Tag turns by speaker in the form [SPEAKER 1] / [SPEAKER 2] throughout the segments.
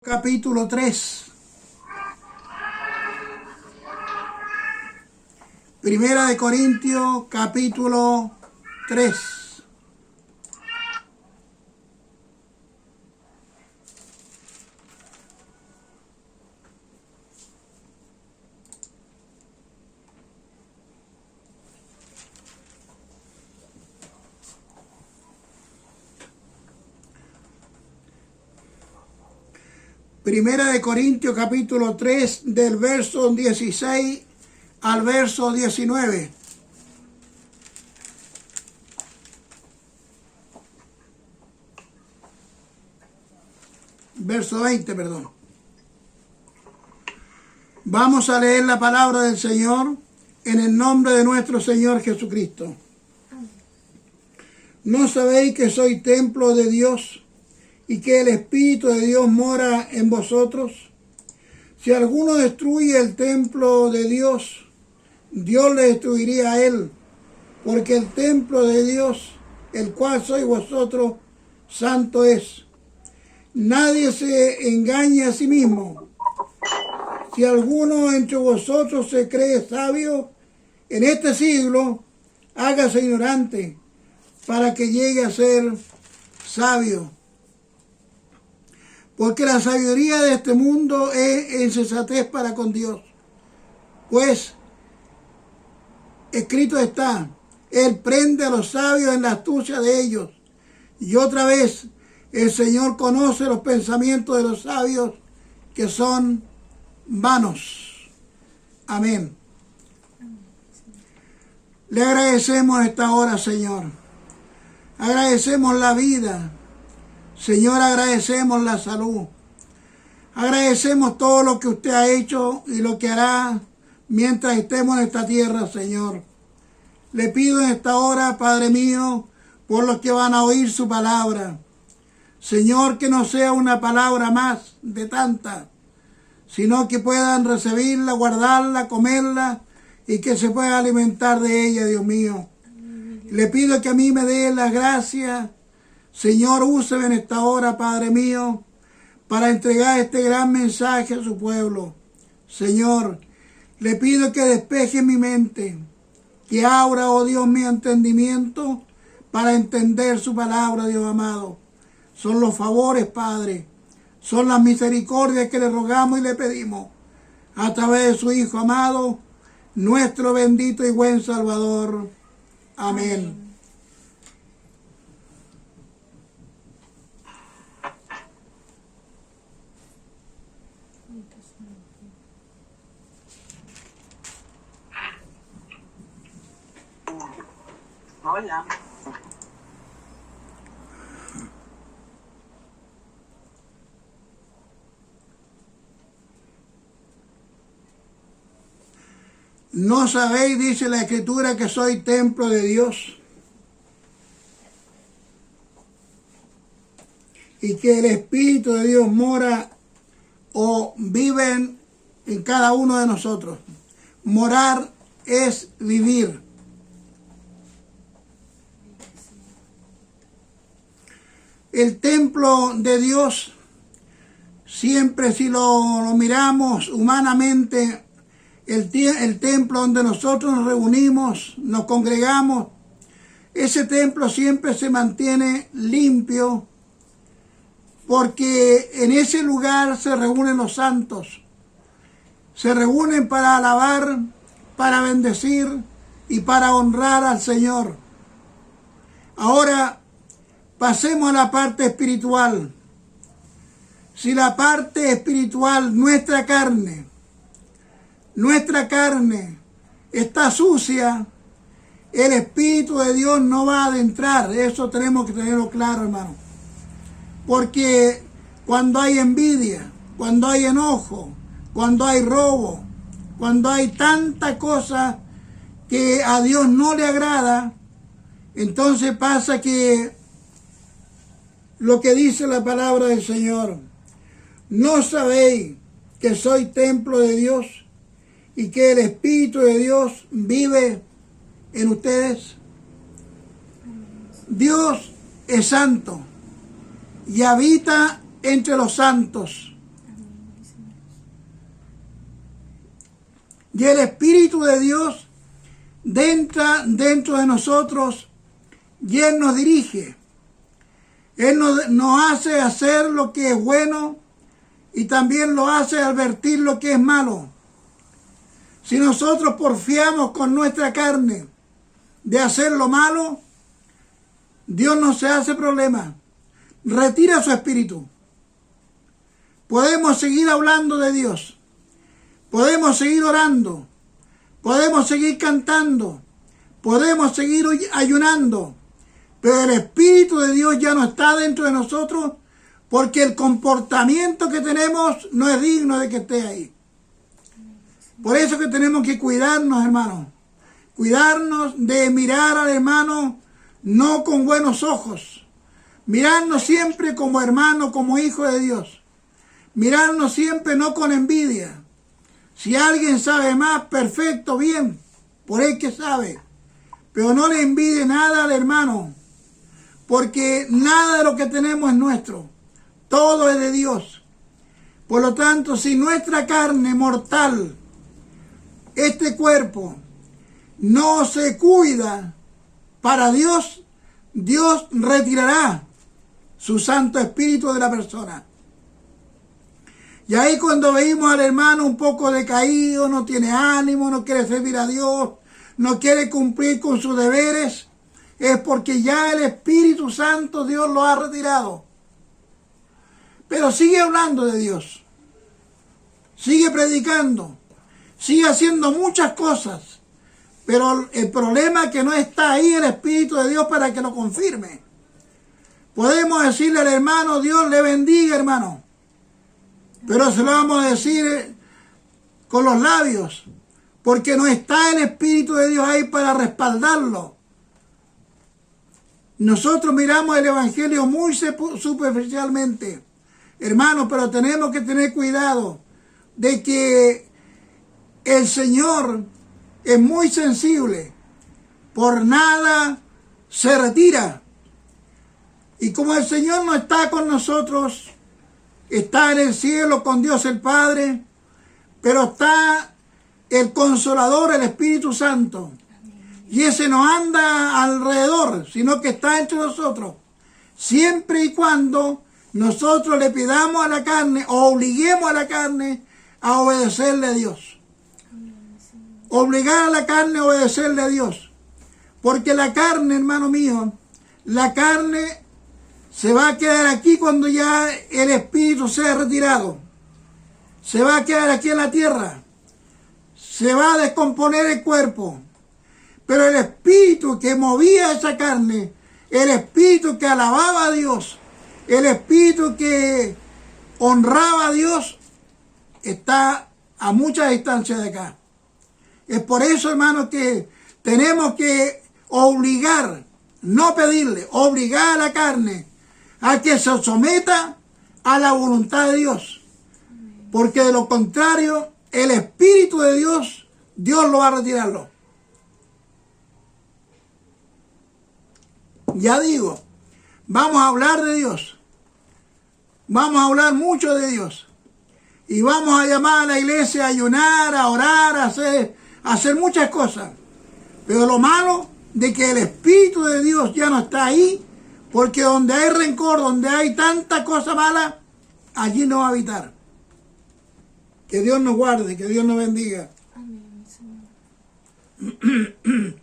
[SPEAKER 1] Capítulo 3. Primera de Corintios, capítulo 3. Primera de Corintios, capítulo 3, del verso 16 al verso 19. Verso 20, perdón. Vamos a leer la palabra del Señor en el nombre de nuestro Señor Jesucristo. ¿No sabéis que soy templo de Dios y que el Espíritu de Dios mora en vosotros? Si alguno destruye el templo de Dios, Dios le destruiría a él, porque el templo de Dios, el cual sois vosotros, santo es. Nadie se engañe a sí mismo. Si alguno entre vosotros se cree sabio en este siglo, hágase ignorante, para que llegue a ser sabio. Porque la sabiduría de este mundo es insensatez para con Dios. Pues escrito está, Él prende a los sabios en la astucia de ellos. Y otra vez, el Señor conoce los pensamientos de los sabios, que son vanos. Amén. Le agradecemos esta hora, Señor. Agradecemos la vida. Señor, agradecemos la salud. Agradecemos todo lo que usted ha hecho y lo que hará mientras estemos en esta tierra, Señor. Le pido en esta hora, Padre mío, por los que van a oír su palabra. Señor, que no sea una palabra más de tantas, sino que puedan recibirla, guardarla, comerla y que se pueda alimentar de ella, Dios mío. Le pido que a mí me dé la gracia. Señor, úseme en esta hora, Padre mío, para entregar este gran mensaje a su pueblo. Señor, le pido que despeje mi mente, que abra, oh Dios, mi entendimiento para entender su palabra, Dios amado. Son los favores, Padre, son las misericordias que le rogamos y le pedimos a través de su Hijo amado, nuestro bendito y buen Salvador. Amén.
[SPEAKER 2] Hola.
[SPEAKER 1] ¿No sabéis, dice la Escritura, que soy templo de Dios? Y que el Espíritu de Dios mora o vive en cada uno de nosotros. Morar es vivir. El templo de Dios, siempre si lo miramos humanamente, el templo donde nosotros nos reunimos, nos congregamos, ese templo siempre se mantiene limpio, porque en ese lugar se reúnen los santos. Se reúnen para alabar, para bendecir y para honrar al Señor. Ahora, pasemos a la parte espiritual. Si la parte espiritual, nuestra carne está sucia, el Espíritu de Dios no va a adentrar. Eso tenemos que tenerlo claro, hermano. Porque cuando hay envidia, cuando hay enojo, cuando hay robo, cuando hay tanta cosa que a Dios no le agrada, entonces pasa que lo que dice la palabra del Señor, ¿no sabéis que soy templo de Dios y que el Espíritu de Dios vive en ustedes? Dios es santo y habita entre los santos. Y el Espíritu de Dios entra dentro de nosotros y Él nos dirige. Él nos hace hacer lo que es bueno y también lo hace advertir lo que es malo. Si nosotros porfiamos con nuestra carne de hacer lo malo, Dios no se hace problema. Retira su espíritu. Podemos seguir hablando de Dios. Podemos seguir orando. Podemos seguir cantando. Podemos seguir ayunando. Pero el Espíritu de Dios ya no está dentro de nosotros porque el comportamiento que tenemos no es digno de que esté ahí. Por eso que tenemos que cuidarnos, hermanos. Cuidarnos de mirar al hermano no con buenos ojos. Mirarnos siempre como hermano, como hijo de Dios. Mirarnos siempre no con envidia. Si alguien sabe más, perfecto, bien, por el que sabe. Pero no le envidie nada al hermano, porque nada de lo que tenemos es nuestro. Todo es de Dios. Por lo tanto, si nuestra carne mortal, este cuerpo, no se cuida para Dios, Dios retirará su Santo Espíritu de la persona. Y ahí cuando veimos al hermano un poco decaído, no tiene ánimo, no quiere servir a Dios, no quiere cumplir con sus deberes, es porque ya el Espíritu Santo Dios lo ha retirado. Pero sigue hablando de Dios, sigue predicando, sigue haciendo muchas cosas, pero el problema es que no está ahí el Espíritu de Dios para que lo confirme. Podemos decirle al hermano, Dios le bendiga, hermano, pero se lo vamos a decir con los labios, porque no está el Espíritu de Dios ahí para respaldarlo. Nosotros miramos el Evangelio muy superficialmente, hermanos, pero tenemos que tener cuidado de que el Señor es muy sensible, por nada se retira. Y como el Señor no está con nosotros, está en el cielo con Dios el Padre, pero está el Consolador, el Espíritu Santo. Y ese no anda alrededor, sino que está entre nosotros. Siempre y cuando nosotros le pidamos a la carne o obliguemos a la carne a obedecerle a Dios. Obligar a la carne a obedecerle a Dios. Porque la carne, hermano mío, la carne se va a quedar aquí cuando ya el Espíritu sea retirado. Se va a quedar aquí en la tierra. Se va a descomponer el cuerpo. Pero el Espíritu que movía esa carne, el Espíritu que alababa a Dios, el Espíritu que honraba a Dios, está a mucha distancia de acá. Es por eso, hermanos, que tenemos que obligar, no pedirle, obligar a la carne a que se someta a la voluntad de Dios. Porque de lo contrario, el Espíritu de Dios, Dios lo va a retirarlo. Ya digo, vamos a hablar de Dios. Vamos a hablar mucho de Dios. Y vamos a llamar a la iglesia a ayunar, a orar, a hacer muchas cosas. Pero lo malo de que el Espíritu de Dios ya no está ahí, porque donde hay rencor, donde hay tanta cosa mala, allí no va a habitar. Que Dios nos guarde, que Dios nos bendiga.
[SPEAKER 2] Amén, Señor.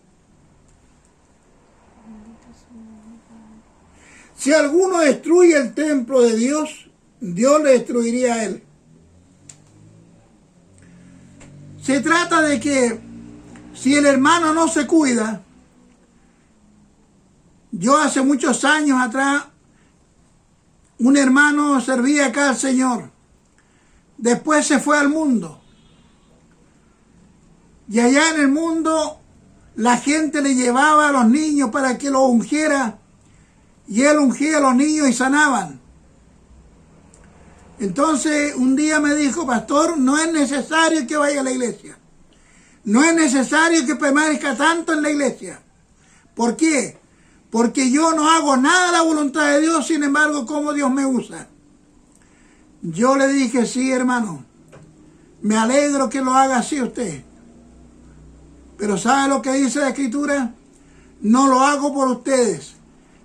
[SPEAKER 1] Si alguno destruye el templo de Dios, Dios le destruiría a él. Se trata de que si el hermano no se cuida, yo hace muchos años atrás, un hermano servía acá al Señor. Después se fue al mundo. Y allá en el mundo la gente le llevaba a los niños para que los ungiera. Y él ungía a los niños y sanaban. Entonces un día me dijo, pastor, no es necesario que vaya a la iglesia. No es necesario que permanezca tanto en la iglesia. ¿Por qué? Porque yo no hago nada a la voluntad de Dios, sin embargo, como Dios me usa. Yo le dije, sí, hermano, me alegro que lo haga así usted. Pero ¿sabe lo que dice la Escritura? No lo hago por ustedes.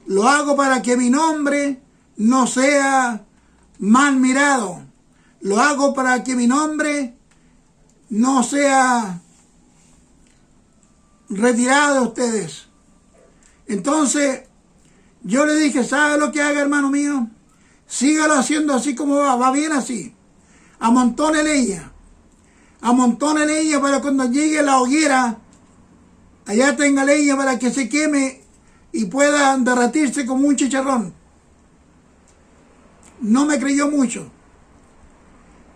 [SPEAKER 1] Lo hago para que mi nombre no sea mal mirado. Lo hago para que mi nombre no sea retirado de ustedes. Entonces, yo le dije, ¿sabe lo que haga, hermano mío? Sígalo haciendo así como va bien así. Amontone leña para cuando llegue la hoguera, allá tenga leña para que se queme y pueda derretirse como un chicharrón. No me creyó mucho.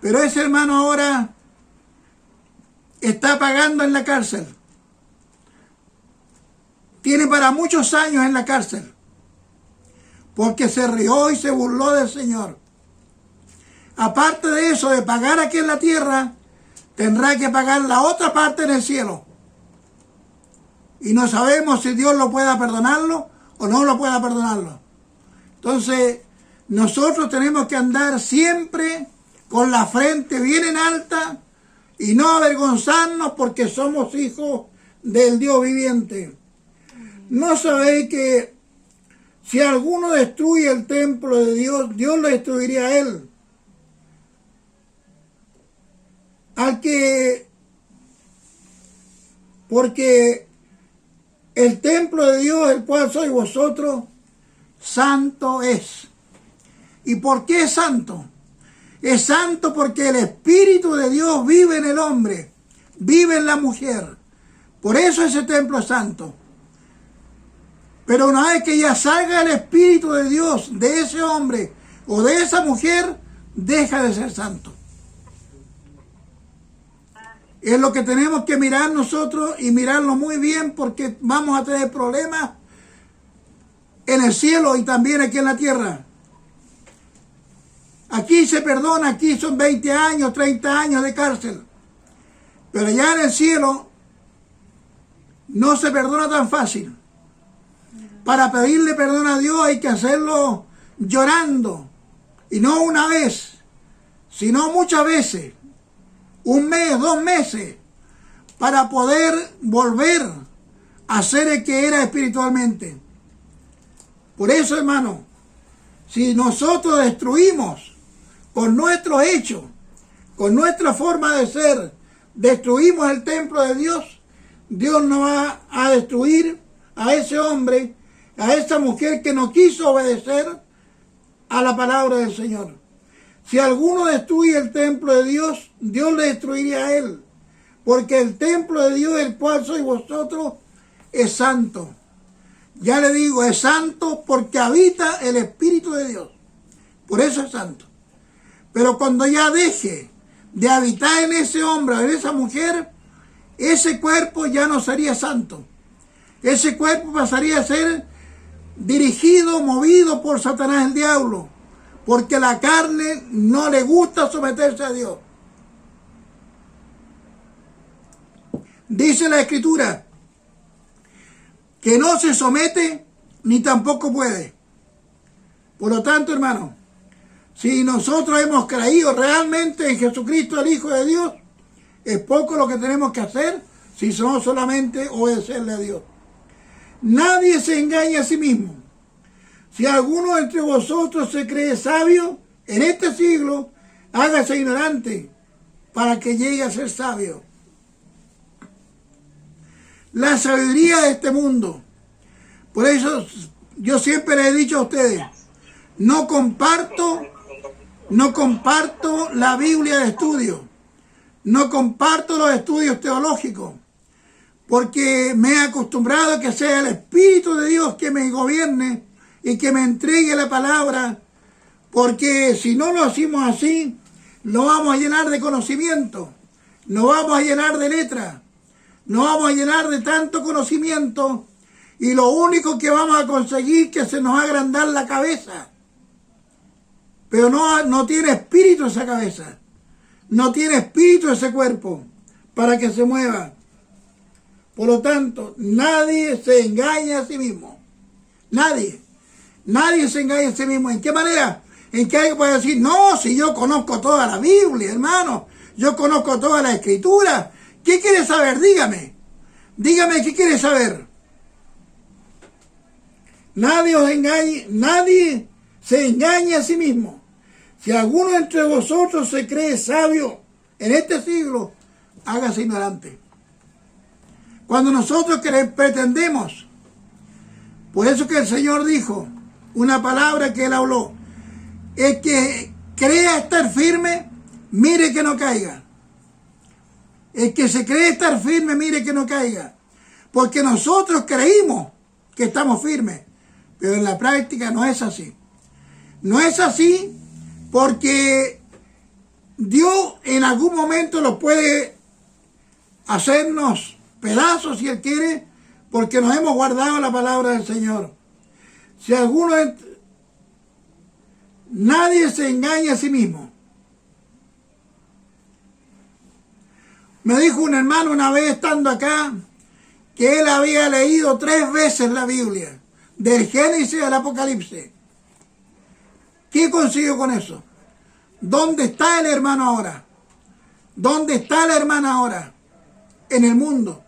[SPEAKER 1] Pero ese hermano ahora está pagando en la cárcel. Tiene para muchos años en la cárcel. Porque se rió y se burló del Señor. Aparte de eso, de pagar aquí en la tierra, tendrá que pagar la otra parte en el cielo. Y no sabemos si Dios lo pueda perdonarlo o no lo pueda perdonarlo. Entonces, nosotros tenemos que andar siempre con la frente bien en alta y no avergonzarnos porque somos hijos del Dios viviente. ¿No sabéis que si alguno destruye el templo de Dios, Dios lo destruiría a él? Porque el templo de Dios, el cual sois vosotros, santo es. ¿Y por qué es santo? Es santo porque el Espíritu de Dios vive en el hombre, vive en la mujer. Por eso ese templo es santo. Pero una vez que ya salga el Espíritu de Dios de ese hombre o de esa mujer, deja de ser santo. Es lo que tenemos que mirar nosotros y mirarlo muy bien porque vamos a tener problemas en el cielo y también aquí en la tierra. Aquí se perdona, aquí son 20 años, 30 años de cárcel. Pero allá en el cielo no se perdona tan fácil. Para pedirle perdón a Dios hay que hacerlo llorando. Y no una vez, sino muchas veces. 1 mes, 2 meses. Para poder volver a ser el que era espiritualmente. Por eso, hermano, si nosotros destruimos con nuestros hechos, con nuestra forma de ser, destruimos el templo de Dios, Dios no va a destruir a ese hombre, a esa mujer que no quiso obedecer a la palabra del Señor. Si alguno destruye el templo de Dios, Dios le destruiría a él. Porque el templo de Dios, el cual sois vosotros, es santo. Ya le digo, es santo porque habita el Espíritu de Dios. Por eso es santo. Pero cuando ya deje de habitar en ese hombre o en esa mujer, ese cuerpo ya no sería santo. Ese cuerpo pasaría a ser dirigido, movido por Satanás el diablo. Porque la carne no le gusta someterse a Dios. Dice la Escritura que no se somete ni tampoco puede. Por lo tanto, hermano, si nosotros hemos creído realmente en Jesucristo, el Hijo de Dios, es poco lo que tenemos que hacer si somos solamente obedecerle a Dios. Nadie se engaña a sí mismo. Si alguno entre vosotros se cree sabio en este siglo, hágase ignorante para que llegue a ser sabio. La sabiduría de este mundo. Por eso yo siempre les he dicho a ustedes, no comparto la Biblia de estudio, no comparto los estudios teológicos, porque me he acostumbrado a que sea el Espíritu de Dios que me gobierne y que me entregue la palabra, porque si no lo hacemos así, no vamos a llenar de conocimiento, no vamos a llenar de letras, no vamos a llenar de tanto conocimiento, y lo único que vamos a conseguir es que se nos va a agrandar la cabeza. Pero no tiene espíritu esa cabeza, no tiene espíritu ese cuerpo para que se mueva. Por lo tanto, nadie se engaña a sí mismo. Nadie se engaña a sí mismo. ¿En qué manera? En que alguien puede decir, no, si yo conozco toda la Biblia, hermano, yo conozco toda la Escritura. ¿Qué quiere saber? Dígame. Dígame, ¿qué quiere saber? Nadie os engañe, nadie se engañe a sí mismo. Si alguno entre vosotros se cree sabio en este siglo, hágase ignorante. Cuando nosotros pretendemos, por eso que el Señor dijo, una palabra que Él habló, el que crea estar firme, mire que no caiga. El que se cree estar firme, mire que no caiga. Porque nosotros creímos que estamos firmes, pero en la práctica no es así. No es así porque Dios en algún momento lo puede hacernos pedazos si Él quiere, porque nos hemos guardado la palabra del Señor. Si alguno, nadie se engaña a sí mismo. Me dijo un hermano una vez estando acá que él había leído 3 veces la Biblia, del Génesis al Apocalipsis. ¿Qué consiguió con eso? ¿Dónde está el hermano ahora? ¿Dónde está la hermana ahora? En el mundo.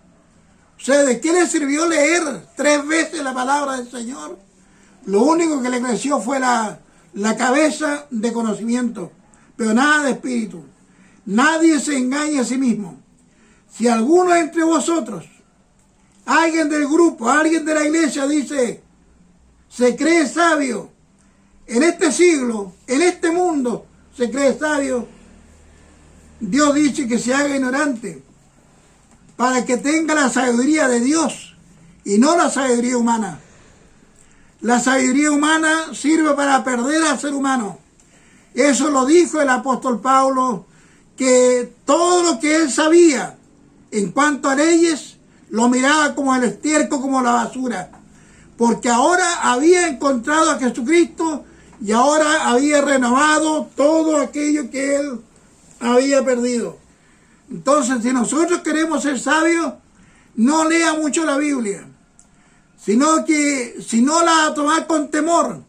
[SPEAKER 1] O sea, ¿de qué le sirvió leer 3 veces la palabra del Señor? Lo único que le creció fue la cabeza de conocimiento, pero nada de espíritu. Nadie se engaña a sí mismo. Si alguno entre vosotros, alguien del grupo, alguien de la iglesia dice, se cree sabio, en este siglo, en este mundo, se cree sabio, Dios dice que se haga ignorante, para que tenga la sabiduría de Dios y no la sabiduría humana. La sabiduría humana sirve para perder al ser humano. Eso lo dijo el apóstol Pablo, que todo lo que él sabía en cuanto a leyes, lo miraba como el estiércol, como la basura. Porque ahora había encontrado a Jesucristo y ahora había renovado todo aquello que él había perdido. Entonces, si nosotros queremos ser sabios, no lea mucho la Biblia, sino que si no la va a tomar con temor,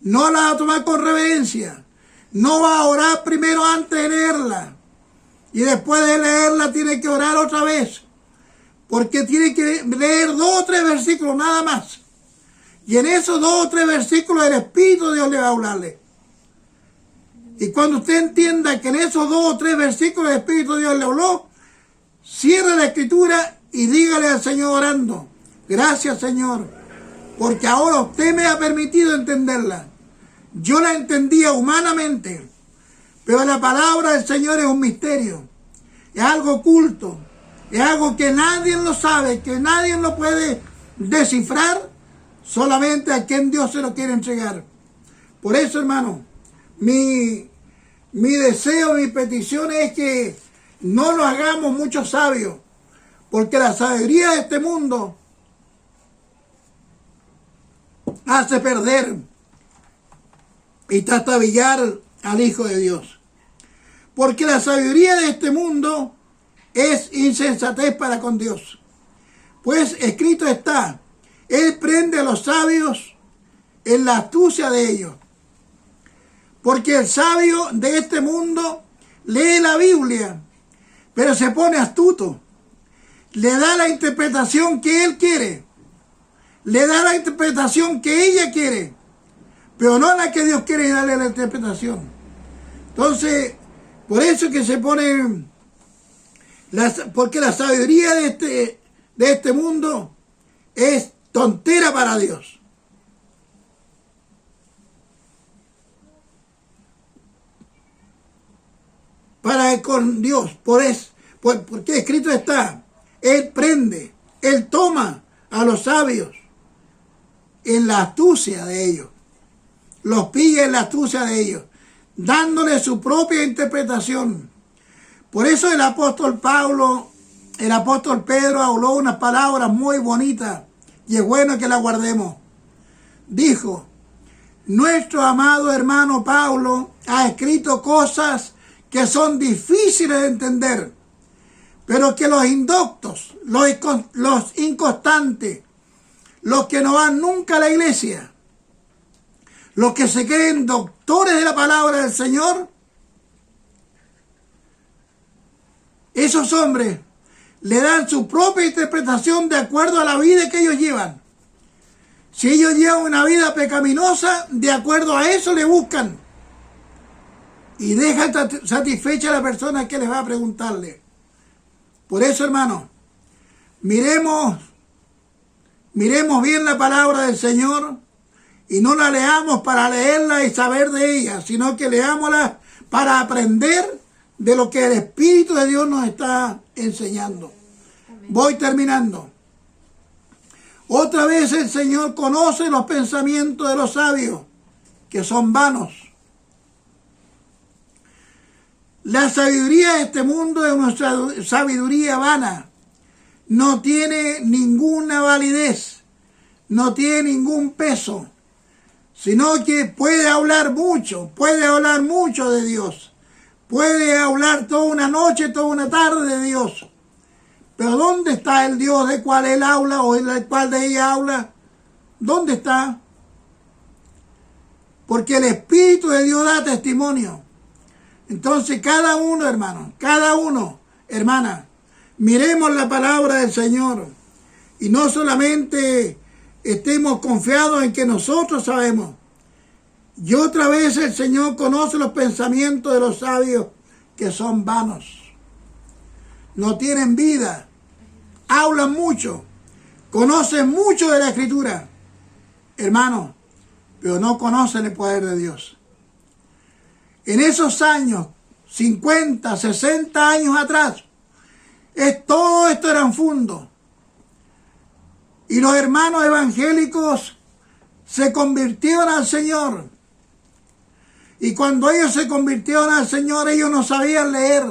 [SPEAKER 1] no la va a tomar con reverencia, no va a orar primero antes de leerla, y después de leerla tiene que orar otra vez, porque tiene que leer 2 o 3 versículos nada más, y en esos 2 o 3 versículos el Espíritu de Dios le va a hablarle. Y cuando usted entienda que en esos 2 o 3 versículos el Espíritu de Dios le habló, cierre la escritura y dígale al Señor orando, gracias Señor, porque ahora usted me ha permitido entenderla. Yo la entendía humanamente, pero la palabra del Señor es un misterio, es algo oculto, es algo que nadie lo sabe, que nadie lo puede descifrar, solamente a quien Dios se lo quiere entregar. Por eso, hermano, mi deseo, mi petición es que no lo hagamos muchos sabios, porque la sabiduría de este mundo hace perder y trastabillar al Hijo de Dios. Porque la sabiduría de este mundo es insensatez para con Dios. Pues escrito está, Él prende a los sabios en la astucia de ellos. Porque el sabio de este mundo lee la Biblia, pero se pone astuto. Le da la interpretación que él quiere. Le da la interpretación que ella quiere, pero no la que Dios quiere darle la interpretación. Entonces, por eso que se pone, porque la sabiduría de este mundo es tontera para Dios. Para con Dios, porque escrito está, Él prende, Él toma a los sabios en la astucia de ellos, los pilla en la astucia de ellos, dándole su propia interpretación. Por eso el apóstol Pedro habló unas palabras muy bonitas y es bueno que las guardemos. Dijo, nuestro amado hermano Pablo ha escrito cosas que son difíciles de entender, pero que los indoctos, los inconstantes, los que no van nunca a la iglesia, los que se creen doctores de la palabra del Señor, esos hombres le dan su propia interpretación de acuerdo a la vida que ellos llevan. Si ellos llevan una vida pecaminosa, de acuerdo a eso le buscan. Y dejan satisfecha a la persona que les va a preguntarle. Por eso, hermano, miremos bien la palabra del Señor y no la leamos para leerla y saber de ella, sino que leámosla para aprender de lo que el Espíritu de Dios nos está enseñando. Amén. Voy terminando. Otra vez el Señor conoce los pensamientos de los sabios, que son vanos. La sabiduría de este mundo es una sabiduría vana. No tiene ninguna validez, no tiene ningún peso, sino que puede hablar mucho de Dios. Puede hablar toda una noche, toda una tarde de Dios. Pero ¿dónde está el Dios de cual él habla o el cual de ella habla? ¿Dónde está? Porque el Espíritu de Dios da testimonio. Entonces cada uno, hermano, cada uno, hermana, miremos la palabra del Señor y no solamente estemos confiados en que nosotros sabemos. Y otra vez el Señor conoce los pensamientos de los sabios, que son vanos. No tienen vida, hablan mucho, conocen mucho de la Escritura, hermano, pero no conocen el poder de Dios. En esos años, 50, 60 años atrás, todo esto eran fundos. Y los hermanos evangélicos se convirtieron al Señor. Y cuando ellos se convirtieron al Señor, ellos no sabían leer.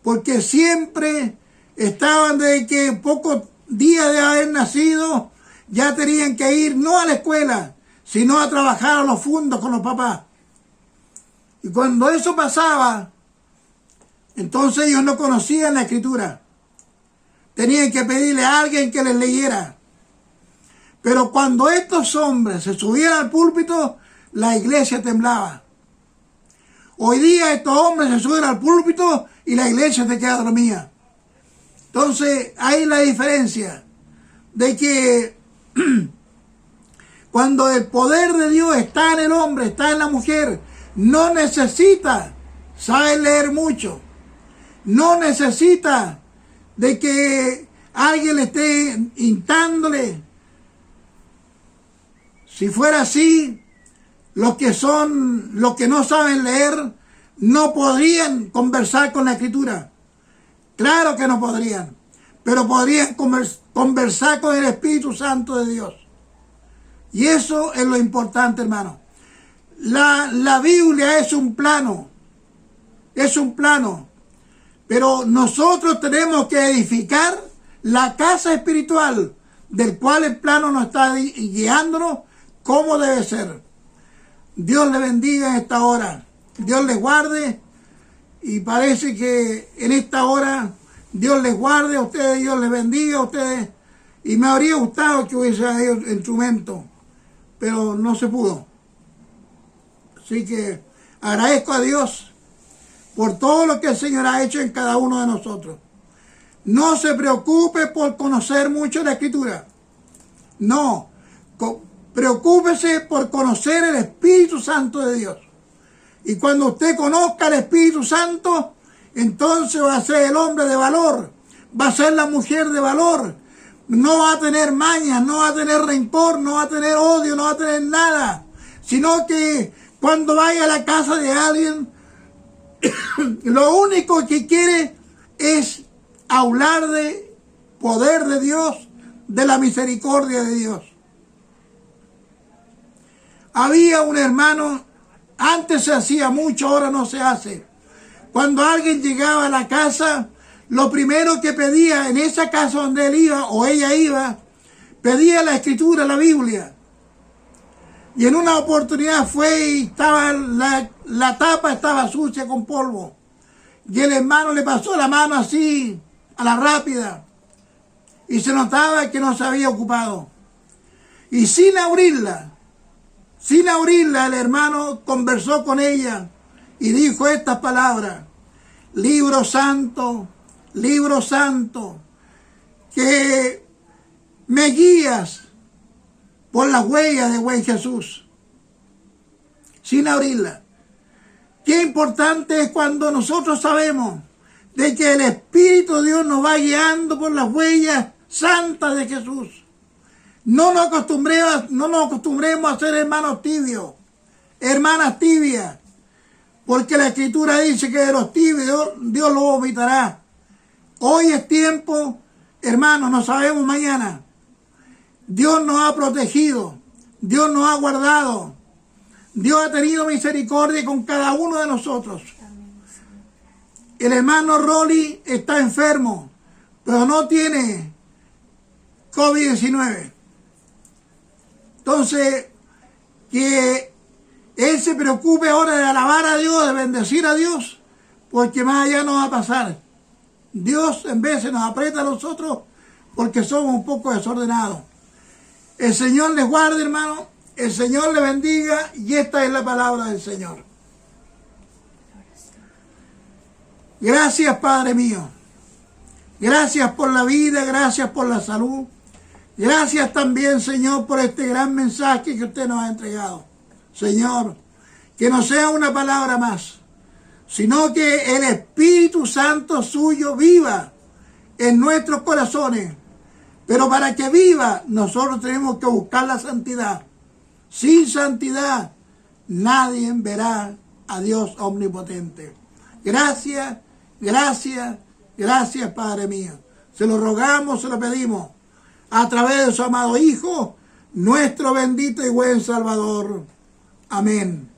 [SPEAKER 1] Porque siempre estaban desde que pocos días de haber nacido, ya tenían que ir no a la escuela, sino a trabajar a los fundos con los papás. Y cuando eso pasaba, entonces ellos no conocían la Escritura. Tenían que pedirle a alguien que les leyera. Pero cuando estos hombres se subían al púlpito, la iglesia temblaba. Hoy día estos hombres se suben al púlpito y la iglesia se queda dormida. Entonces, hay la diferencia de que cuando el poder de Dios está en el hombre, está en la mujer, no necesita saber leer mucho. No necesita de que alguien le esté instándole. Si fuera así, los que no saben leer, no podrían conversar con la Escritura. Claro que no podrían, pero podrían conversar con el Espíritu Santo de Dios. Y eso es lo importante, hermano. La Biblia es un plano, pero nosotros tenemos que edificar la casa espiritual del cual el plano nos está guiándonos cómo debe ser. Dios le bendiga en esta hora, Dios les guarde, y parece que en esta hora Dios les guarde a ustedes, Dios les bendiga a ustedes, y me habría gustado que hubiese habido instrumento, pero no se pudo. Así que agradezco a Dios por todo lo que el Señor ha hecho en cada uno de nosotros. No se preocupe por conocer mucho la Escritura. No, preocúpese por conocer el Espíritu Santo de Dios. Y cuando usted conozca el Espíritu Santo, entonces va a ser el hombre de valor, va a ser la mujer de valor. No va a tener mañas, no va a tener rencor, no va a tener odio, no va a tener nada. Sino que cuando vaya a la casa de alguien, lo único que quiere es hablar de poder de Dios, de la misericordia de Dios. Había un hermano, antes se hacía mucho, ahora no se hace. Cuando alguien llegaba a la casa, lo primero que pedía en esa casa donde él iba o ella iba, pedía la Escritura, la Biblia. Y en una oportunidad fue y estaba la tapa estaba sucia con polvo. Y el hermano le pasó la mano así, a la rápida. Y se notaba que no se había ocupado. Y sin abrirla, el hermano conversó con ella y dijo estas palabras: libro santo, libro santo, que me guías por las huellas de buen Jesús, sin abrirla. Qué importante es cuando nosotros sabemos de que el Espíritu de Dios nos va guiando por las huellas santas de Jesús. No nos acostumbremos a ser hermanos tibios, hermanas tibias, porque la Escritura dice que de los tibios Dios los vomitará. Hoy es tiempo, hermanos, no sabemos mañana. Dios nos ha protegido, Dios nos ha guardado, Dios ha tenido misericordia con cada uno de nosotros. El hermano Rolly está enfermo, pero no tiene COVID-19. Entonces, que él se preocupe ahora de alabar a Dios, de bendecir a Dios, porque más allá no va a pasar. Dios en veces nos aprieta a nosotros porque somos un poco desordenados. El Señor les guarde, hermano, el Señor les bendiga, y esta es la palabra del Señor. Gracias, Padre mío. Gracias por la vida, gracias por la salud. Gracias también, Señor, por este gran mensaje que usted nos ha entregado. Señor, que no sea una palabra más, sino que el Espíritu Santo suyo viva en nuestros corazones. Pero para que viva, nosotros tenemos que buscar la santidad. Sin santidad, nadie verá a Dios omnipotente. Gracias, gracias, gracias, Padre mío. Se lo rogamos, se lo pedimos, a través de su amado Hijo, nuestro bendito y buen Salvador. Amén.